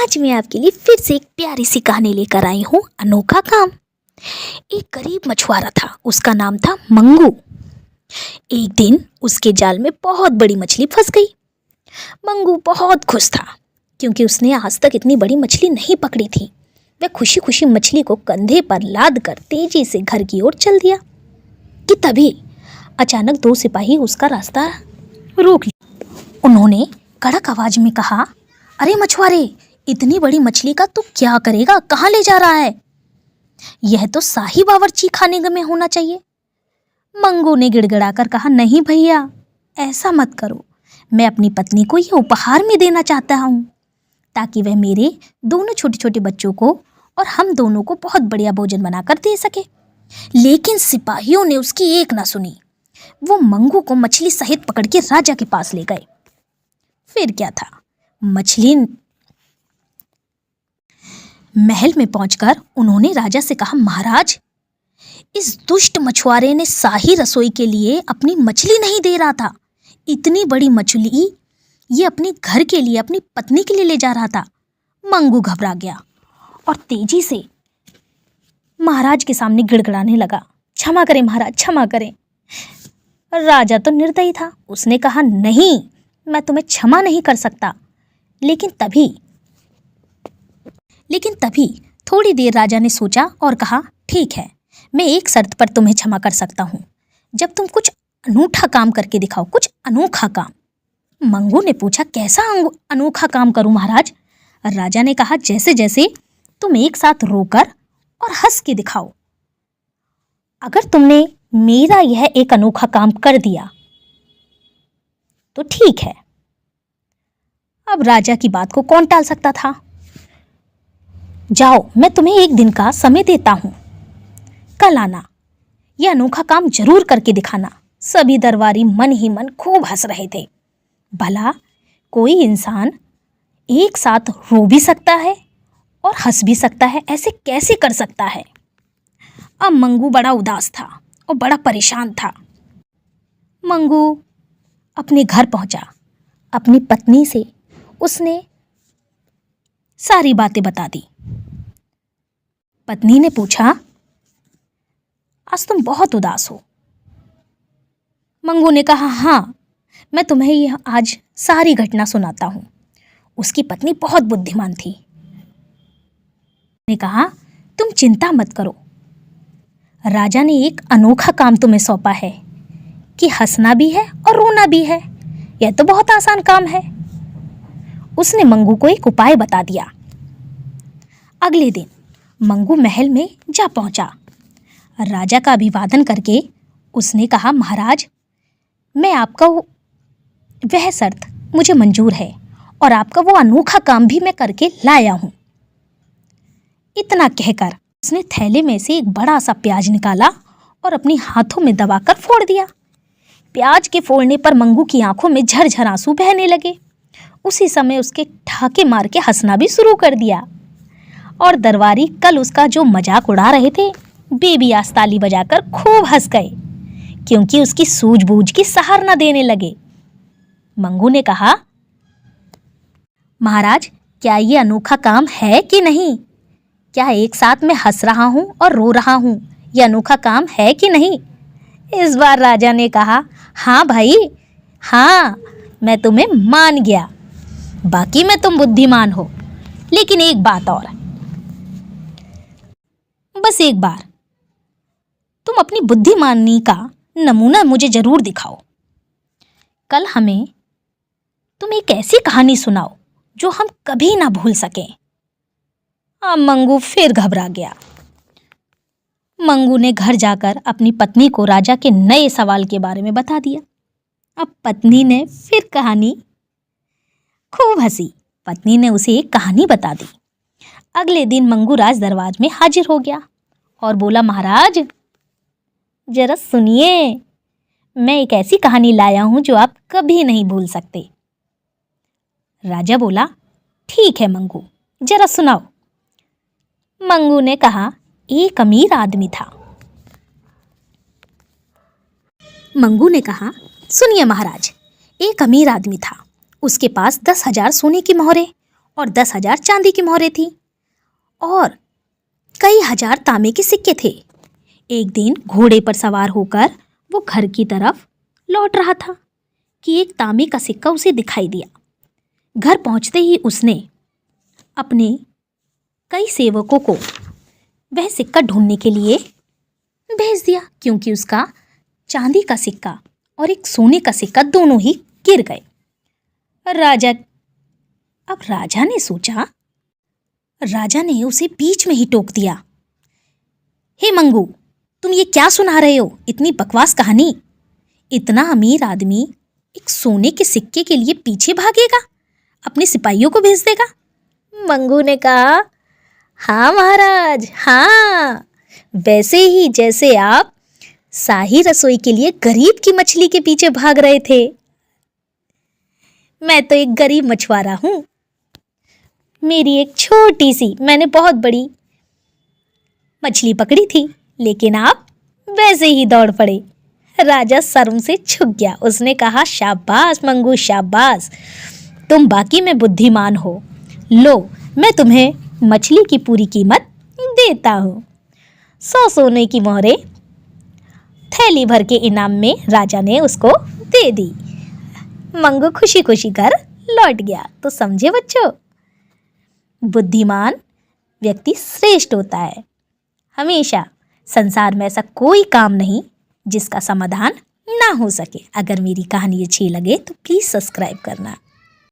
आज मैं आपके लिए फिर से एक प्यारी सी कहानी लेकर आई हूँ। अनोखा काम। एक गरीब मछुआरा था, उसका नाम था मंगू। एक दिन उसके जाल में बहुत बड़ी मछली फंस गई। मंगू बहुत खुश था क्योंकि उसने आज तक इतनी बड़ी मछली नहीं पकड़ी थी। वह खुशी खुशी मछली को कंधे पर लाद कर तेजी से घर की ओर चल दिया कि तभी अचानक दो सिपाही उसका रास्ता रोक लिया। उन्होंने कड़क आवाज में कहा, अरे मछुआरे, इतनी बड़ी मछली का तू क्या करेगा? कहाँ ले जा रहा है? यह तो शाही बावर्ची खाने में होना चाहिए। मंगू ने गिड़गिड़ाकर कहा, नहीं भैया, ऐसा मत करो। मैं अपनी पत्नी को यह उपहार में देना चाहता हूँ ताकि वह मेरे दोनों छोटे छोटे बच्चों को और हम दोनों को बहुत बढ़िया भोजन बनाकर दे सके। लेकिन सिपाहियों ने उसकी एक ना सुनी। वो मंगू को मछली सहित पकड़ के राजा के पास ले गए। फिर क्या था, मछली महल में पहुंचकर उन्होंने राजा से कहा, महाराज, इस दुष्ट मछुआरे ने शाही रसोई के लिए अपनी मछली नहीं दे रहा था। इतनी बड़ी मछली ये अपने घर के लिए, अपनी पत्नी के लिए ले जा रहा था। मंगू घबरा गया और तेजी से महाराज के सामने गिड़गिड़ाने लगा, क्षमा करें महाराज, क्षमा करें। राजा तो निर्दयी था, उसने कहा, नहीं, मैं तुम्हें क्षमा नहीं कर सकता। लेकिन तभी थोड़ी देर राजा ने सोचा और कहा, ठीक है, मैं एक शर्त पर तुम्हें क्षमा कर सकता हूँ, जब तुम कुछ अनूठा काम करके दिखाओ, कुछ अनोखा काम। मंगू ने पूछा, कैसा अनोखा काम करूं महाराज? राजा ने कहा, जैसे जैसे तुम एक साथ रोकर और हंस के दिखाओ। अगर तुमने मेरा यह एक अनोखा काम कर दिया तो ठीक है। अब राजा की बात को कौन टाल सकता था। जाओ, मैं तुम्हें एक दिन का समय देता हूं, कल आना, यह अनोखा काम जरूर करके दिखाना। सभी दरबारी मन ही मन खूब हंस रहे थे। भला कोई इंसान एक साथ रो भी सकता है और हंस भी सकता है, ऐसे कैसे कर सकता है? अब मंगू बड़ा उदास था और बड़ा परेशान था। मंगू अपने घर पहुंचा। अपनी पत्नी से उसने सारी बातें बता दी। पत्नी ने पूछा, आज तुम बहुत उदास हो? मंगू ने कहा, हाँ, मैं तुम्हें यह आज सारी घटना सुनाता हूँ। उसकी पत्नी बहुत बुद्धिमान थी। ने कहा, तुम चिंता मत करो, राजा ने एक अनोखा काम तुम्हें सौंपा है कि हंसना भी है और रोना भी है। यह तो बहुत आसान काम है। उसने मंगू को एक उपाय बता दिया। अगले दिन मंगू महल में जा पहुंचा। राजा का अभिवादन करके उसने कहा, महाराज, मैं आपका वह शर्त मुझे मंजूर है और आपका वो अनोखा काम भी मैं करके लाया हूं। इतना कहकर उसने थैले में से एक बड़ा सा प्याज निकाला और अपने हाथों में दबाकर फोड़ दिया। प्याज के फोड़ने पर मंगू की आंखों में झरझर आंसू बहने लगे। उसी समय उसके ठाके मार के हंसना भी शुरू कर दिया और दरबारी कल उसका जो मजाक उड़ा रहे थे, बेबी आज ताली बजाकर खूब हंस गए क्योंकि उसकी सूझबूझ की सराहना देने लगे। मंगू ने कहा, महाराज, क्या ये अनोखा काम है कि नहीं? क्या एक साथ मैं हंस रहा हूँ और रो रहा हूँ, यह अनोखा काम है कि नहीं? इस बार राजा ने कहा, हाँ भाई, हाँ, मैं तुम्हें मान गया। बाकी में तुम बुद्धिमान हो, लेकिन एक बात और, बस एक बार तुम अपनी बुद्धिमानी का नमूना मुझे जरूर दिखाओ। कल हमें तुम एक ऐसी कहानी सुनाओ जो हम कभी ना भूल सकें। अब मंगू फिर घबरा गया। मंगू ने घर जाकर अपनी पत्नी को राजा के नए सवाल के बारे में बता दिया। अब पत्नी ने फिर कहानी खूब हंसी। पत्नी ने उसे एक कहानी बता दी। अगले दिन मंगू राज दरबार में हाजिर हो गया और बोला, महाराज, जरा सुनिए, मैं एक ऐसी कहानी लाया हूं जो आप कभी नहीं भूल सकते। राजा बोला, ठीक है मंगू, जरा सुनाओ। मंगू ने कहा, एक अमीर आदमी था। मंगू ने कहा, सुनिए महाराज, एक अमीर आदमी था। उसके पास 10,000 सोने की मोहरें और 10,000 चांदी की मोहरें थी और कई हजार तांबे के सिक्के थे। एक दिन घोड़े पर सवार होकर वो घर की तरफ लौट रहा था कि एक तांबे का सिक्का उसे दिखाई दिया। घर पहुंचते ही उसने अपने कई सेवकों को वह सिक्का ढूंढने के लिए भेज दिया, क्योंकि उसका चांदी का सिक्का और एक सोने का सिक्का दोनों ही गिर गए। राजा ने सोचा, राजा ने उसे बीच में ही टोक दिया, हे मंगू, तुम ये क्या सुना रहे हो? इतनी बकवास कहानी। इतना अमीर आदमी एक सोने के सिक्के के लिए पीछे भागेगा, अपने सिपाहियों को भेज देगा? मंगू ने कहा, हाँ महाराज, हाँ, वैसे ही जैसे आप शाही रसोई के लिए गरीब की मछली के पीछे भाग रहे थे। मैं तो एक गरीब मछुआरा हूं। मेरी एक छोटी सी, मैंने बहुत बड़ी मछली पकड़ी थी, लेकिन आप वैसे ही दौड़ पड़े। राजा शर्म से झुक गया। उसने कहा, शाबाश मंगू, शाबाश, तुम बाकी में बुद्धिमान हो। लो, मैं तुम्हें मछली की पूरी कीमत देता हूँ। 100 सोने की मोहरें थैली भर के इनाम में राजा ने उसको दे दी। मंगू खुशी खुशी घर लौट गया। तो समझे बच्चों, बुद्धिमान व्यक्ति श्रेष्ठ होता है। हमेशा संसार में ऐसा कोई काम नहीं जिसका समाधान ना हो सके। अगर मेरी कहानी अच्छी लगे तो प्लीज़ सब्सक्राइब करना।